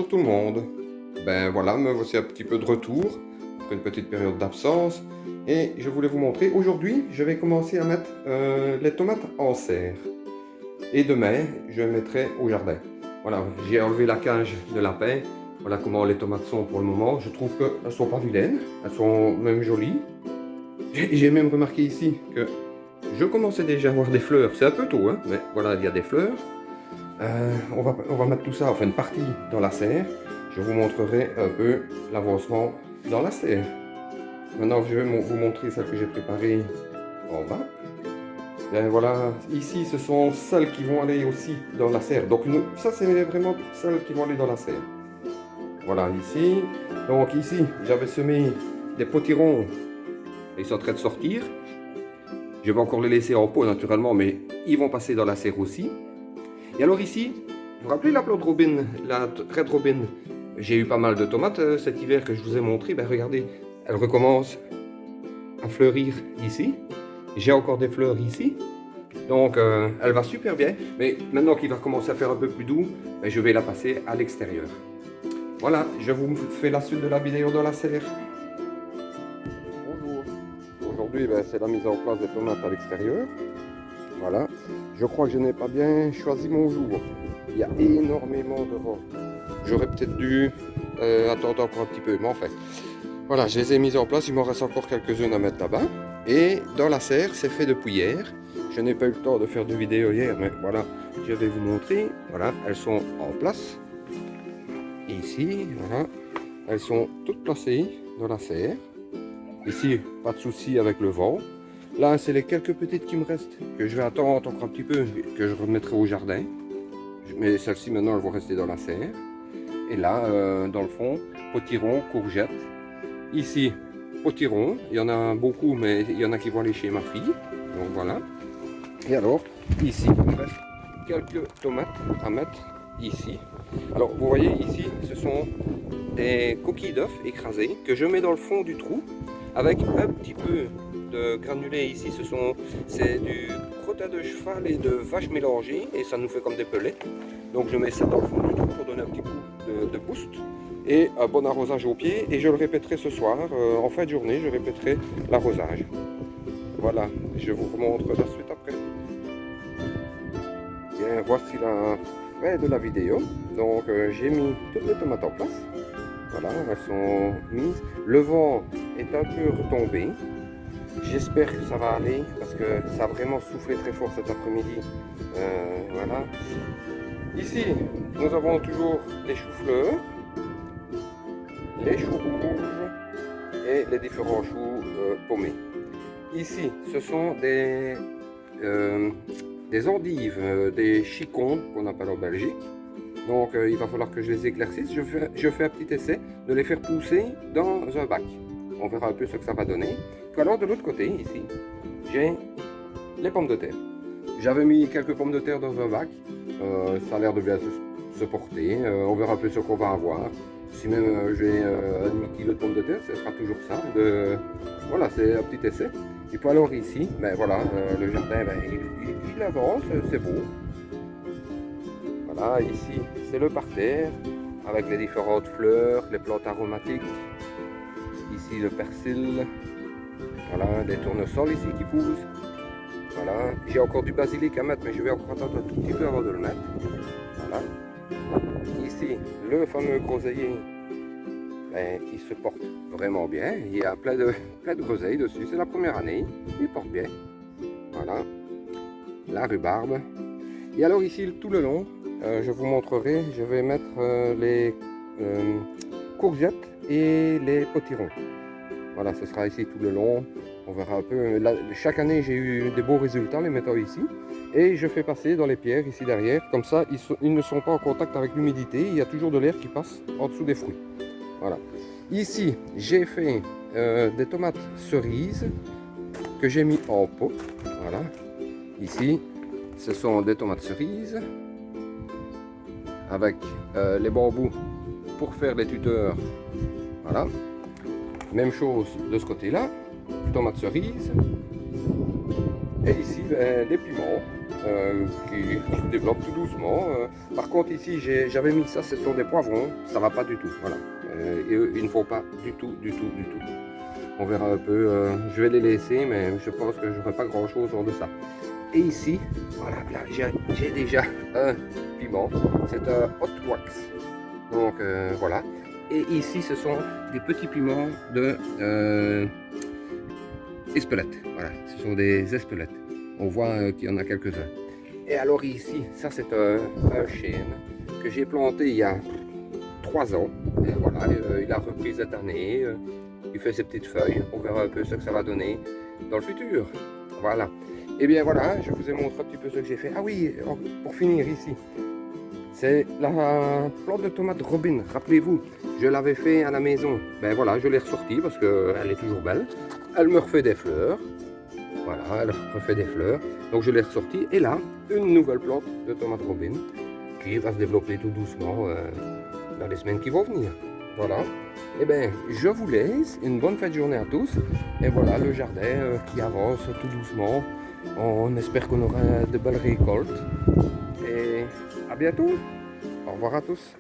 Bonjour tout le monde. Ben voilà, me voici un petit peu de retour après une petite période d'absence et je voulais vous montrer. Aujourd'hui, je vais commencer à mettre les tomates en serre et demain, je les mettrai au jardin. Voilà, j'ai enlevé la cage de lapin. Voilà comment les tomates sont pour le moment. Je trouve qu'elles ne sont pas vilaines, elles sont même jolies. J'ai même remarqué ici que je commençais déjà à avoir des fleurs. C'est un peu tôt, hein, mais voilà, il y a des fleurs. On va mettre tout ça, enfin une partie dans la serre. Je vous montrerai un peu l'avancement dans la serre. Maintenant, je vais vous montrer celle que j'ai préparée en bas. Bien voilà, ici ce sont celles qui vont aller aussi dans la serre. Donc ça c'est vraiment celles qui vont aller dans la serre. Voilà ici. Donc ici j'avais semé des potirons. Ils sont en train de sortir. Je vais encore les laisser en pot naturellement, mais ils vont passer dans la serre aussi. Et alors ici, vous vous rappelez la plante robin, la Red Robin? J'ai eu pas mal de tomates cet hiver que je vous ai montré. Ben regardez, elle recommence à fleurir ici. J'ai encore des fleurs ici. Donc elle va super bien. Mais maintenant qu'il va commencer à faire un peu plus doux, ben, je vais la passer à l'extérieur. Voilà, je vous fais la suite de la vidéo dans la serre. Bonjour. Aujourd'hui, ben, c'est la mise en place des tomates à l'extérieur. Voilà, je crois que je n'ai pas bien choisi mon jour. Il y a énormément de vent. J'aurais peut-être dû attendre encore un petit peu, mais enfin. Voilà, je les ai mises en place, il m'en reste encore quelques-unes à mettre là-bas. Et dans la serre, c'est fait depuis hier. Je n'ai pas eu le temps de faire de vidéo hier, mais voilà, je vais vous montrer. Voilà, elles sont en place. Ici, voilà, elles sont toutes placées dans la serre. Ici, pas de souci avec le vent. Là, c'est les quelques petites qui me restent, que je vais attendre encore un petit peu, que je remettrai au jardin. Mais celles-ci, maintenant, elles vont rester dans la serre. Et là, dans le fond, potirons, courgettes. Ici, potirons. Il y en a beaucoup, mais il y en a qui vont aller chez ma fille. Donc voilà. Et alors, ici, il me reste quelques tomates à mettre ici. Alors, vous voyez, ici, ce sont des coquilles d'œufs écrasées que je mets dans le fond du trou avec un petit peu de granulés ici. C'est du crottin de cheval et de vache mélangé et ça nous fait comme des pellets. Donc je mets ça dans le fond du trou pour donner un petit coup de boost et un bon arrosage au pied. Et je le répéterai ce soir, en fin de journée, je répéterai l'arrosage. Voilà, je vous remontre la suite après. Bien, voici la fin de la vidéo. Donc j'ai mis toutes les tomates en place. Voilà, elles sont mises. Le vent est un peu retombé. J'espère que ça va aller parce que ça a vraiment soufflé très fort cet après-midi. Voilà. Ici, nous avons toujours les choux-fleurs, les choux rouges et les différents choux paumés. Ici, ce sont des endives, des chicones qu'on appelle en Belgique. Donc il va falloir que je les éclaircisse. Je fais un petit essai de les faire pousser dans un bac. On verra un peu ce que ça va donner. Alors de l'autre côté, ici, j'ai les pommes de terre. J'avais mis quelques pommes de terre dans un bac. Ça a l'air de bien se porter. On verra un peu ce qu'on va avoir. Si même j'ai un demi-kilo de pommes de terre, ce sera toujours ça. Voilà, c'est un petit essai. Et puis alors ici, ben voilà, le jardin, ben, il avance, c'est beau. Voilà, ici, c'est le parterre avec les différentes fleurs, les plantes aromatiques. Ici, le persil. Voilà, des tournesols ici qui poussent. Voilà, j'ai encore du basilic à mettre, mais je vais encore attendre un tout petit peu avant de le mettre. Voilà. Ici, le fameux groseillier, ben, il se porte vraiment bien. Il y a plein de groseilles dessus. C'est la première année, il porte bien. Voilà, la rhubarbe. Et alors ici, tout le long, je vous montrerai, je vais mettre les courgettes et les potirons. Voilà, ce sera ici tout le long. On verra un peu. Là, chaque année, j'ai eu des beaux résultats les mettant ici. Et je fais passer dans les pierres ici derrière. Comme ça, ils ne sont pas en contact avec l'humidité. Il y a toujours de l'air qui passe en dessous des fruits. Voilà. Ici, j'ai fait des tomates cerises que j'ai mis en pot. Voilà. Ici, ce sont des tomates cerises avec les bambous pour faire des tuteurs. Voilà. Même chose de ce côté-là, tomates cerises. Et ici, ben, des piments qui se développent tout doucement. Par contre, ici, j'avais mis ça, ce sont des poivrons. Ça va pas du tout. Voilà. Ils ne font pas du tout, du tout, du tout. On verra un peu. Je vais les laisser, mais je pense que je n'aurai pas grand-chose hors de ça. Et ici, voilà, là, j'ai déjà un piment. C'est un hot wax. Donc, voilà. Et ici, ce sont des petits piments de espelette. Voilà, ce sont des espelettes. On voit qu'il y en a quelques-uns. Et alors ici, ça c'est un chêne que j'ai planté il y a 3 ans. Et voilà, il a repris cette année. Il fait ses petites feuilles. On verra un peu ce que ça va donner dans le futur. Voilà. Et bien voilà, je vous ai montré un petit peu ce que j'ai fait. Ah oui, pour finir ici, c'est la plante de tomate Robin. Rappelez-vous, je l'avais fait à la maison. Ben voilà, je l'ai ressortie parce qu'elle est toujours belle. Elle me refait des fleurs. Voilà, elle refait des fleurs. Donc je l'ai ressortie. Et là, une nouvelle plante de tomate Robin qui va se développer tout doucement dans les semaines qui vont venir. Voilà. Et bien, je vous laisse. Une bonne fin de journée à tous. Et voilà, le jardin qui avance tout doucement. On espère qu'on aura de belles récoltes. Et à bientôt. Au revoir à tous.